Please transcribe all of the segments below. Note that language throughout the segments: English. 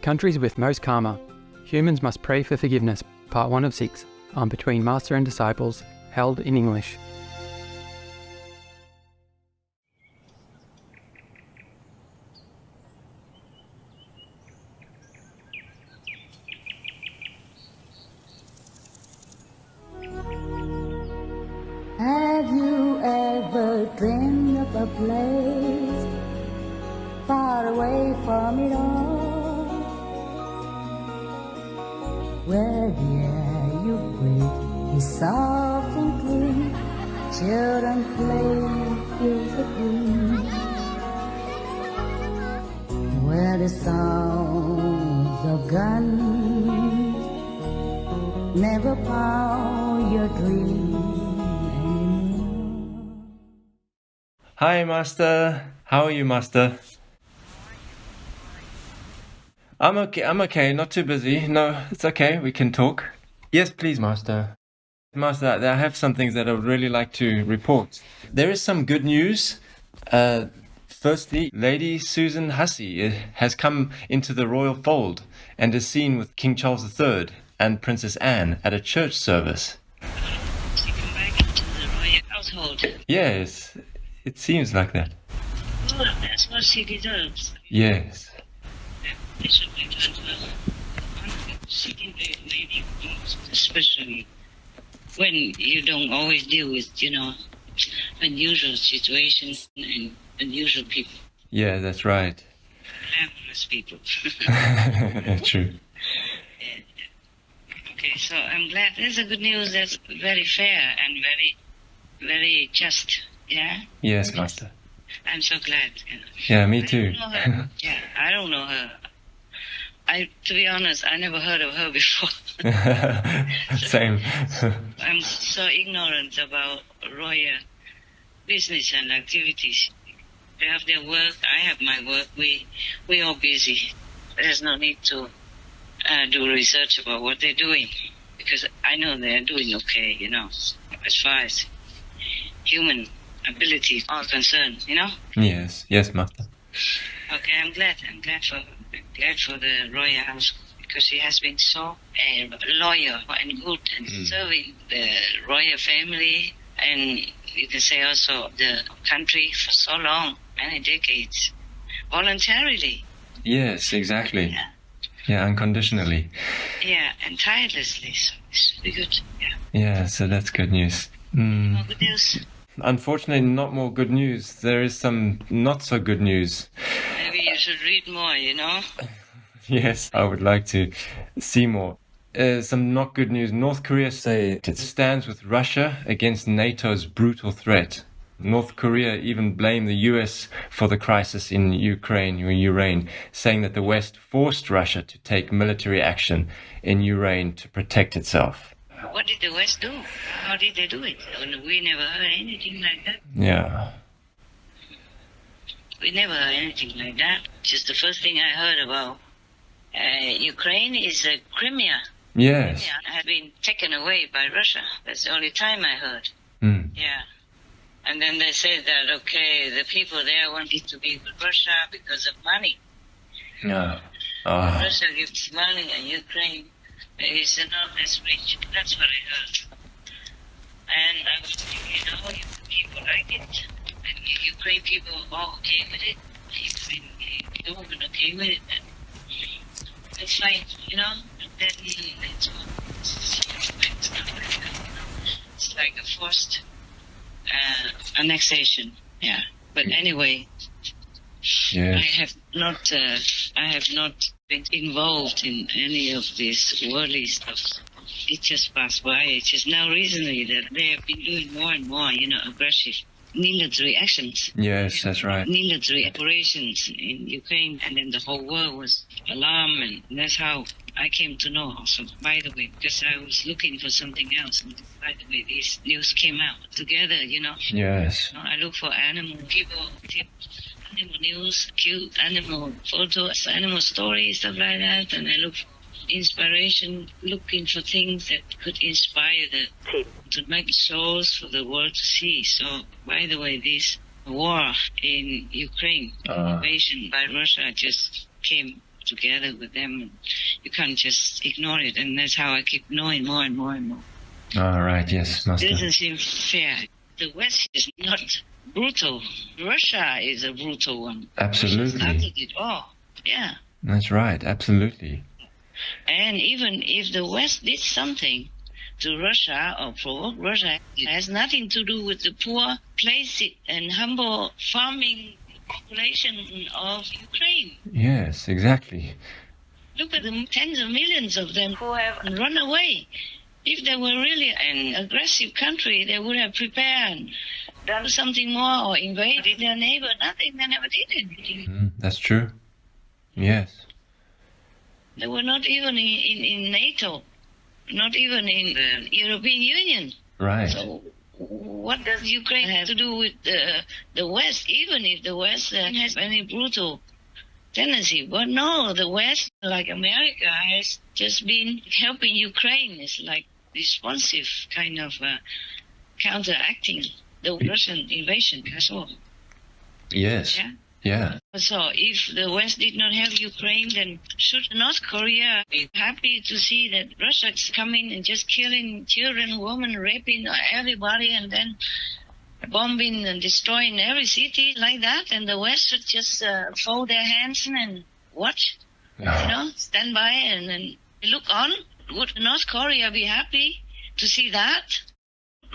countries with most karma, humans must pray for forgiveness, part 1 of 6, on Between Master and Disciples, held in English. Have you ever dreamed of a place far away from it all, where the air you breathe is soft and clean, children play fields of green, where the sounds of guns never pound your dreams? Hi, Master. How are you, Master? I'm okay. Not too busy. No, it's okay. We can talk. Yes, please, Master. Master, I have some things that I would really like to report. There is some good news. Firstly, Lady Susan Hussey has come into the royal fold and is seen with King Charles III and Princess Anne at a church service. She come back into the royal household. Yes, it seems like that. Well, that's what she deserves. Yes. They should be done well. She can be a lady, especially when you don't always deal with, unusual situations and unusual people. Yeah, that's right. Fabulous people. True. Okay, so I'm glad. There's a good news that's very fair and very, very just. Yeah? Yes, Master. I'm so glad. Yeah, me too. I don't know her. Yeah, I don't know her. To be honest, I never heard of her before. Same. I'm so ignorant about royal business and activities. They have their work, I have my work. We all busy. There's no need to do research about what they're doing, because I know they're doing okay, as far as human abilities are concerned, Yes, Master. Okay, I'm glad for the royal house, because she has been so loyal and good and serving the royal family, and you can say also the country for so long, many decades, voluntarily. Yes, exactly. Yeah, unconditionally. Yeah, and tirelessly. So it's really good. Yeah, so that's good news. More good news. Unfortunately, not more good news. There is some not so good news. Maybe you should read more, Yes, I would like to see more. Some not good news. North Korea say it stands with Russia against NATO's brutal threat. North Korea even blamed the US for the crisis in Ukraine, saying that the West forced Russia to take military action in Ukraine to protect itself. What did the West do? How did they do it? We never heard anything like that. Yeah. We never heard anything like that. Just the first thing I heard about Ukraine is Crimea. Yes. Crimea had been taken away by Russia. That's the only time I heard. Yeah. And then they said that, okay, the people there wanted to be with Russia because of money. Yeah. Russia gives money and Ukraine is not as rich. That's what I heard. And I was thinking, people like it. And Ukraine people are all okay with it. Ukraine people are okay with it. And it's like, then it's like a forced annexation. Yeah. But anyway, Yes. I have not been involved in any of this worldly stuff. It just passed by. It's just now recently that they have been doing more and more, aggressive military actions. Yes, that's right. Military operations in Ukraine, and then the whole world was alarmed, and that's how I came to know also, by the way, because I was looking for something else, and by the way, this news came out together, Yes. I look for animal people, animal news, cute animal photos, animal stories, stuff like that, and I look for inspiration, looking for things that could inspire the people to make shows for the world to see. So, by the way, this war in Ukraine, invasion by Russia, just came together with them. You can't just ignore it, and that's how I keep knowing more and more and more. All right, yes, Master. It doesn't seem fair. The West is not brutal. Russia is a brutal one. Absolutely. Russia started it all. Yeah. That's right, absolutely. And even if the West did something to Russia or provoke Russia, it has nothing to do with the poor, placid, and humble farming population of Ukraine. Yes, exactly. Look at the tens of millions of them who have run away. If they were really an aggressive country, they would have prepared and done something more or invaded their neighbor. Nothing, they never did it. That's true. Yes. They were not even in NATO, not even in the European Union. Right. So what does Ukraine have to do with the West, even if the West has any brutal tendency? But no, the West, like America, has just been helping Ukraine. It's like responsive kind of counteracting the Russian invasion. That's all. Yes. Yeah. Yeah. So if the West did not have Ukraine, then should North Korea be happy to see that Russia is coming and just killing children, women, raping everybody, and then bombing and destroying every city like that? And the West should just fold their hands and watch, stand by and look on? Would North Korea be happy to see that?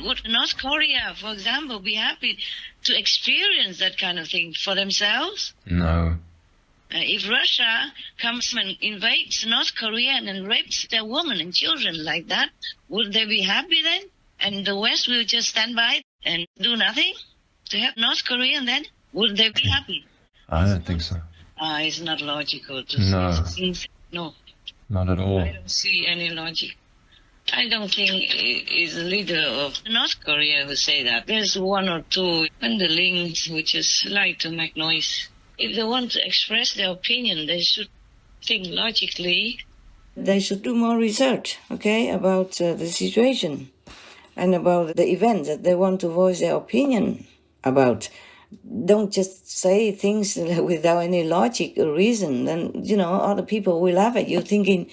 Would North Korea, for example, be happy to experience that kind of thing for themselves? No. If Russia comes and invades North Korea and rapes their women and children like that, would they be happy then? And the West will just stand by and do nothing to help North Korea, and then would they be happy? I don't think so. It's not logical to No. say things. No, Not at all. I don't see any logic. I don't think it's the leader of North Korea who say that. There's one or two underlings who just like to make noise. If they want to express their opinion, they should think logically. They should do more research, okay, about the situation and about the events that they want to voice their opinion about. Don't just say things without any logic or reason. Then, other people will laugh at you thinking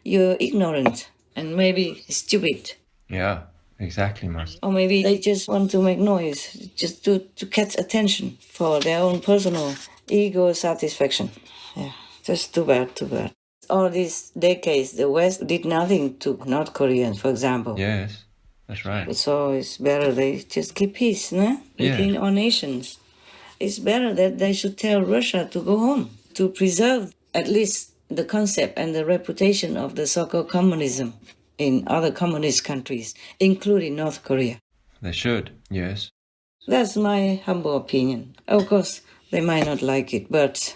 you're ignorant and maybe stupid. Yeah, exactly, Master. Or maybe they just want to make noise, just to catch attention for their own personal ego satisfaction. Yeah, just too bad. All these decades, the West did nothing to North Koreans, for example. Yes, that's right. So it's better they just keep peace, no? Between all nations. It's better that they should tell Russia to go home, to preserve at least the concept and the reputation of the so-called communism in other communist countries, including North Korea. They should, yes. That's my humble opinion. Of course, they might not like it, but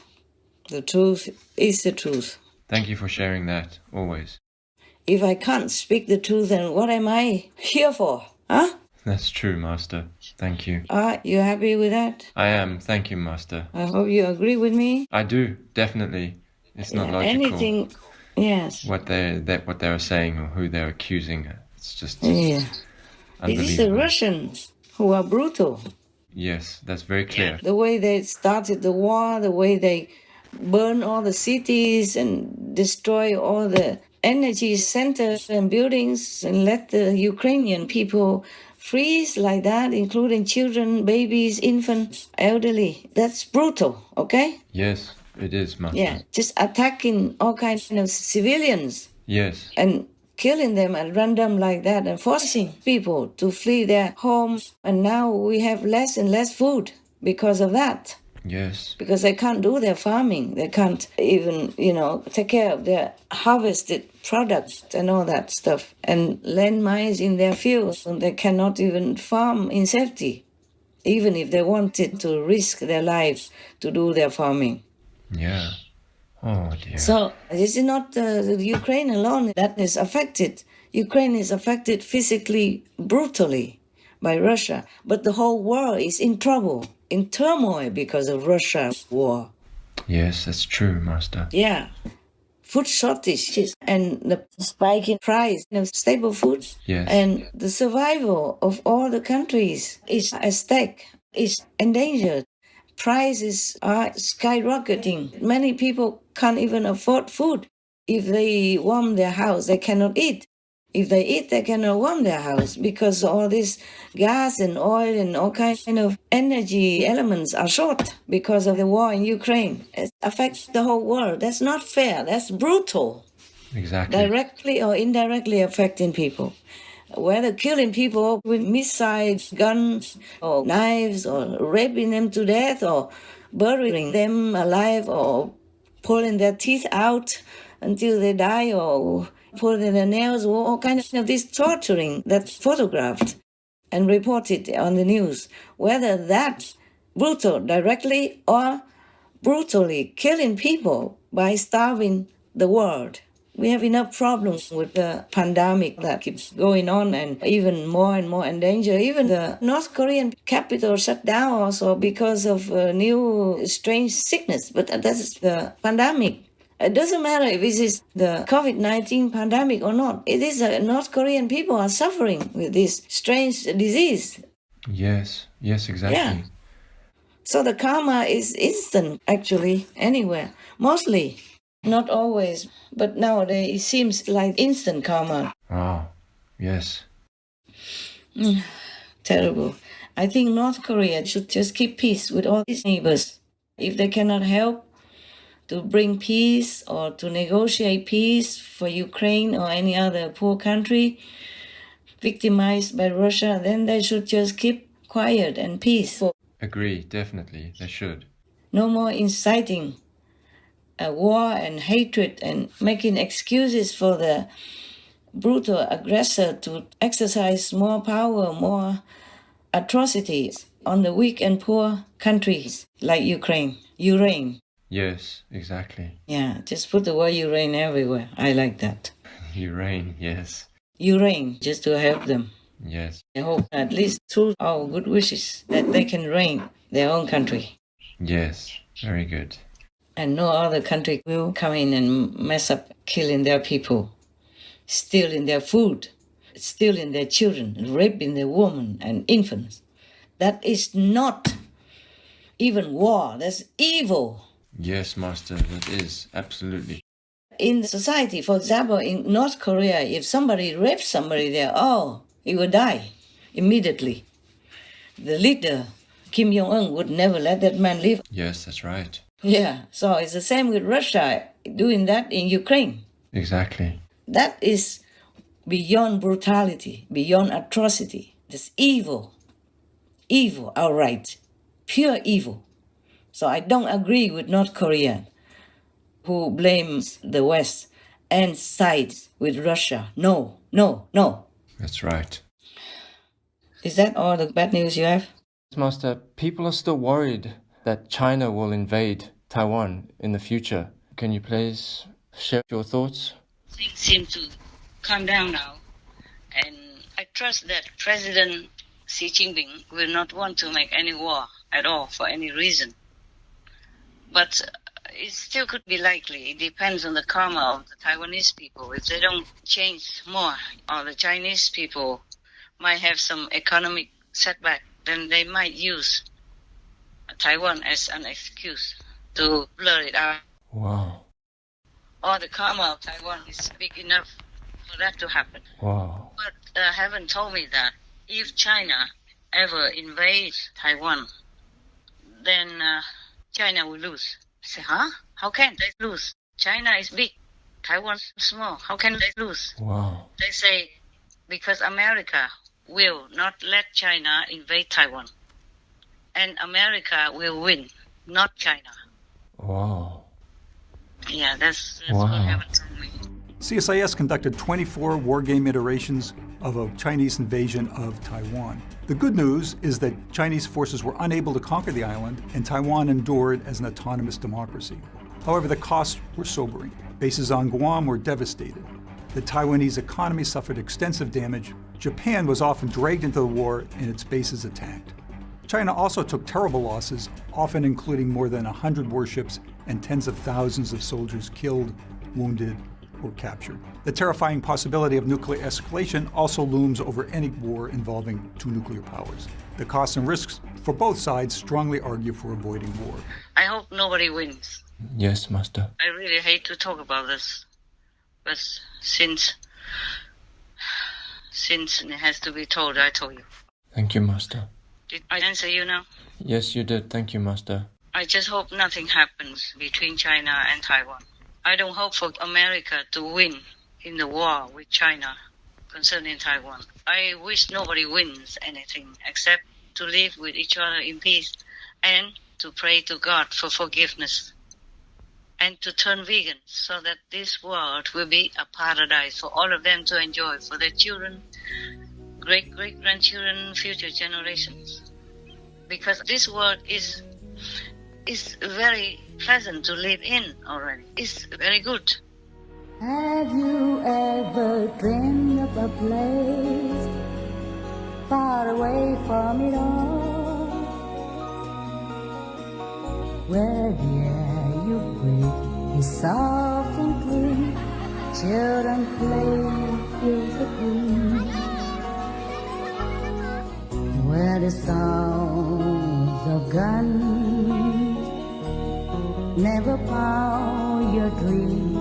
the truth is the truth. Thank you for sharing that, always. If I can't speak the truth, then what am I here for? Huh? That's true, Master. Thank you. Are you happy with that? I am. Thank you, Master. I hope you agree with me. I do, definitely. It's not logical. Anything, yes. What they're saying or who they're accusing. It's just Yeah. It unbelievable. is the Russians who are brutal. Yes, that's very clear. The way they started the war, the way they burn all the cities and destroy all the energy centers and buildings and let the Ukrainian people freeze like that, including children, babies, infants, elderly. That's brutal, okay? Yes, it is, Master. Yeah, just attacking all kinds of civilians Yes. and killing them at random like that and forcing people to flee their homes. And now we have less and less food because of that. Yes. Because they can't do their farming. They can't even, take care of their harvested products and all that stuff. And landmines in their fields, and they cannot even farm in safety, even if they wanted to risk their lives to do their farming. Yeah. Oh, dear. So this is not the Ukraine alone that is affected. Ukraine is affected physically, brutally by Russia. But the whole world is in trouble, in turmoil because of Russia's war. Yes, that's true, Master. Yeah. Food shortages and the spike in price of staple foods. Yes. And the survival of all the countries is at stake, is endangered. Prices are skyrocketing. Many people can't even afford food. If they warm their house, they cannot eat. If they eat, they cannot warm their house because all this gas and oil and all kinds of energy elements are short because of the war in Ukraine. It affects the whole world. That's not fair. That's brutal. Exactly. Directly or indirectly affecting people. Whether killing people with missiles, guns, or knives, or raping them to death, or burying them alive, or pulling their teeth out until they die, or pulling their nails, or all kinds of this torturing that's photographed and reported on the news. Whether that's brutal directly or brutally killing people by starving the world. We have enough problems with the pandemic that keeps going on and even more in danger. Even the North Korean capital shut down also because of a new strange sickness. But that's the pandemic. It doesn't matter if this is the COVID-19 pandemic or not. It is North Korean people are suffering with this strange disease. Yes, exactly. Yeah. So the karma is instant, actually, anywhere. Mostly. Not always, but nowadays it seems like instant karma. Wow, yes. Terrible. I think North Korea should just keep peace with all its neighbors. If they cannot help to bring peace or to negotiate peace for Ukraine or any other poor country victimized by Russia, then they should just keep quiet and peaceful. Agree, definitely, they should. No more inciting war and hatred and making excuses for the brutal aggressor to exercise more power, more atrocities on the weak and poor countries like Ukraine. Yes, exactly. Yeah, just put the word Ukraine everywhere. I like that. Ukraine, yes. Ukraine, just to help them. Yes. I hope at least through our good wishes that they can reign their own country. Yes, very good. And no other country will come in and mess up, killing their people, stealing their food, stealing their children, raping their women and infants. That is not even war. That's evil. Yes, Master, that is, absolutely. In society, for example, in North Korea, if somebody rapes somebody there, he will die immediately. The leader, Kim Jong-un, would never let that man live. Yes, that's right. Yeah, so it's the same with Russia doing that in Ukraine. Exactly. That is beyond brutality, beyond atrocity. That's evil. Evil, outright. Pure evil. So I don't agree with North Korea, who blames the West and sides with Russia. No. That's right. Is that all the bad news you have? Master, people are still worried that China will invade Taiwan in the future. Can you please share your thoughts? Things seem to calm down now, and I trust that President Xi Jinping will not want to make any war at all for any reason. But it still could be likely. It depends on the karma of the Taiwanese people. If they don't change more, or the Chinese people might have some economic setback, then they might use Taiwan as an excuse to blur it out. Wow. Or the karma of Taiwan is big enough for that to happen. Wow. But haven't told me that if China ever invades Taiwan, then China will lose. I say, huh? How can they lose? China is big, Taiwan is small. How can they lose? Wow. They say because America will not let China invade Taiwan. And America will win, not China. Wow. Yeah, that's Wow. what happened to me. CSIS conducted 24 wargame iterations of a Chinese invasion of Taiwan. The good news is that Chinese forces were unable to conquer the island, and Taiwan endured as an autonomous democracy. However, the costs were sobering. Bases on Guam were devastated. The Taiwanese economy suffered extensive damage. Japan was often dragged into the war and its bases attacked. China also took terrible losses, often including more than 100 warships and tens of thousands of soldiers killed, wounded, or captured. The terrifying possibility of nuclear escalation also looms over any war involving two nuclear powers. The costs and risks for both sides strongly argue for avoiding war. I hope nobody wins. Yes, Master. I really hate to talk about this, but since it has to be told, I told you. Thank you, Master. Did I answer you now? Yes, you did. Thank you, Master. I just hope nothing happens between China and Taiwan. I don't hope for America to win in the war with China concerning Taiwan. I wish nobody wins anything except to live with each other in peace and to pray to God for forgiveness and to turn vegan so that this world will be a paradise for all of them to enjoy, for their children, great-grandchildren, future generations. Because this world is very pleasant to live in already. It's very good. Have you ever dreamed of a place far away from it all, where the air you breathe is soft and clean, children play fields of green, where the sounds of guns never pound your dreams,